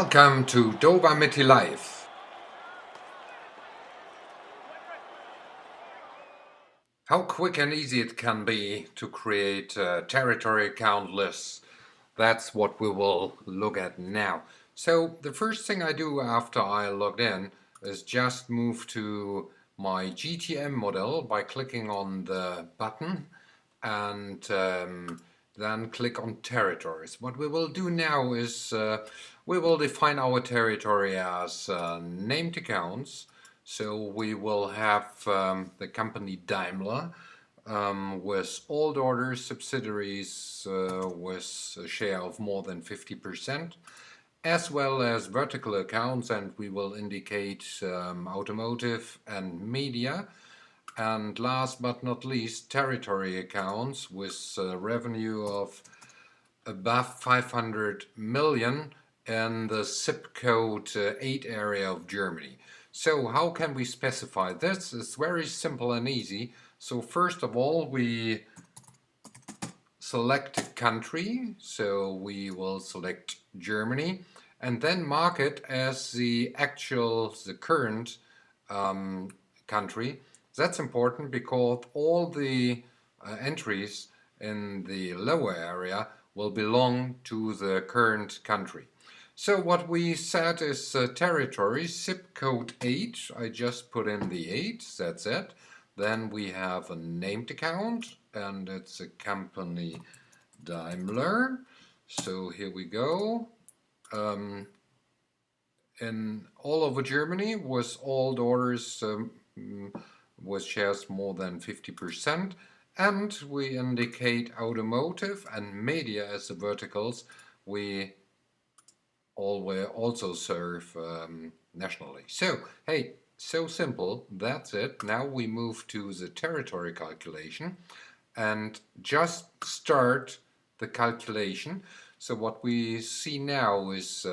Welcome to DoWaMyTi Live. How quick and easy it can be to create territory account lists. That's what we will look at now. So the first thing I do after I logged in is just move to my GTM model by clicking on the button and then click on territories. What we will do now is we will define our territory as named accounts. So we will have the company Daimler with all orders, subsidiaries with a share of more than 50%, as well as vertical accounts, and we will indicate automotive and media. And last but not least, territory accounts with revenue of above 500 million in the zip code 8 area of Germany. So how can we specify this? It's very simple and easy. So first of all, we select a country. So we will select Germany and then mark it as the current country. That's important because all the entries in the lower area will belong to the current country. So what we set is territory, zip code 8. I just put in the 8, that's it. Then we have a named account, and it's a company Daimler. So here we go. In all over Germany, with all orders with shares more than 50%, and we indicate automotive and media as the verticals. We also serve nationally. So, hey, so simple, that's it. Now we move to the territory calculation and just start the calculation. So what we see now is,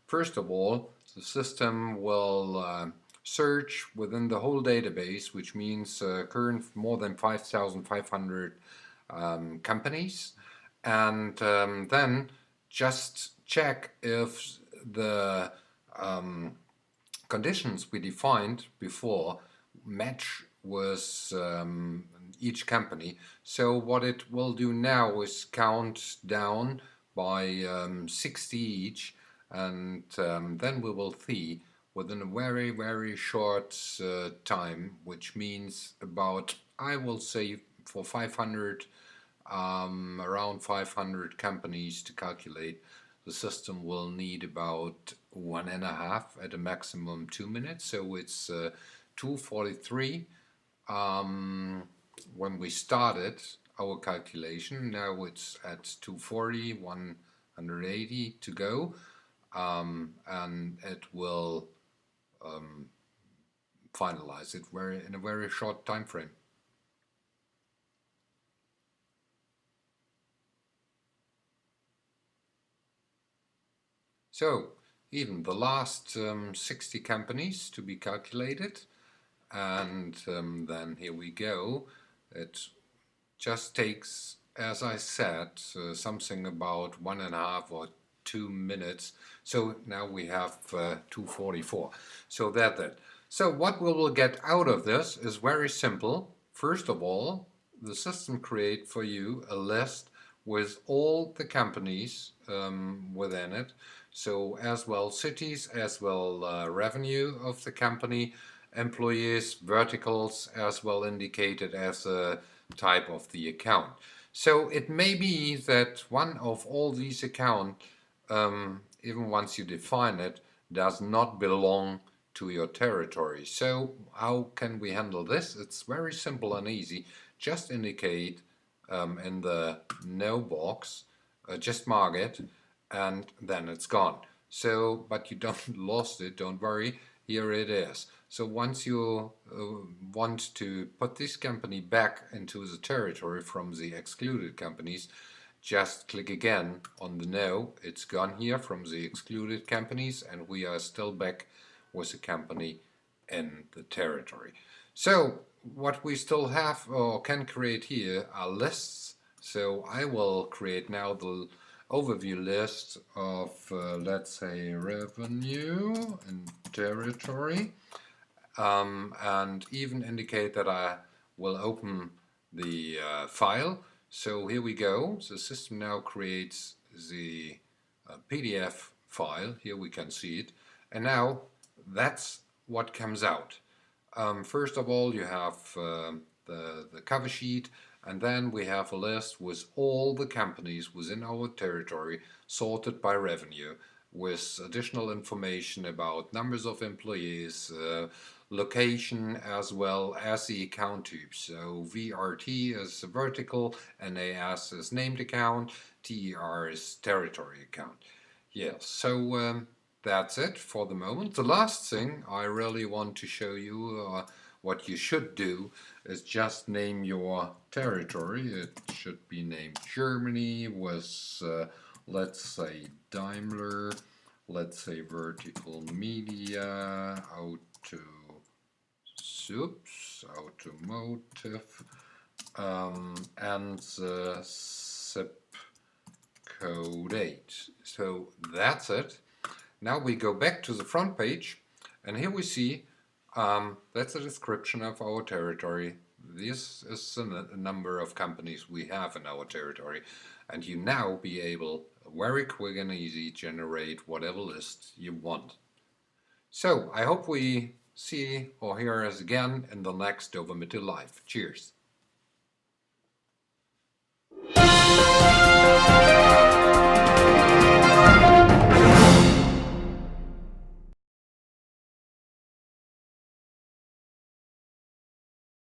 first of all, the system will search within the whole database, which means current more than 5,500 companies, and then just check if the conditions we defined before match with each company. So what it will do now is count down by 60 each, and then we will see within a very short time, which means about, I will say, for 500 around 500 companies to calculate, the system will need about 1.5 at a maximum 2 minutes. So it's 2:43 when we started our calculation. Now it's at 2:40, 180 to go, and it will finalize it in a very short time frame. So even the last 60 companies to be calculated, and then here we go. It just takes, as I said, something about 1.5 or 2 minutes. So now we have 2:44. So that's it. So what we will get out of this is very simple. First of all, the system creates for you a list with all the companies within it. So as well cities, as well revenue of the company, employees, verticals, as well indicated as a type of the account. So it may be that one of all these accounts, even once you define it, does not belong to your territory. So how can we handle this? It's very simple and easy. Just indicate in the no box, just mark it, and then it's gone. So, but you don't lost it, don't worry, here it is. So once you want to put this company back into the territory from the excluded companies, just click again on the no. It's gone here from the excluded companies, and we are still back with the company in the territory. So what we still have or can create here are lists. So I will create now the overview list of, let's say, revenue and territory, and even indicate that I will open the file. So here we go. The system now creates the PDF file. Here we can see it. And now that's what comes out. First of all, you have the cover sheet, and then we have a list with all the companies within our territory sorted by revenue, with additional information about numbers of employees, location, as well as the account type. So VRT is vertical, NAS is named account, TER is territory account. Yes, so that's it for the moment. The last thing I really want to show you, what you should do, is just name your territory. It should be named Germany with, let's say, Daimler, let's say vertical media, automotive, and the zip code 8. So that's it. Now we go back to the front page, and here we see that's a description of our territory. This is the number of companies we have in our territory, and you now be able very quick and easy generate whatever list you want. So I hope we see or hear us again in the next DoWaMyTi Live. Cheers!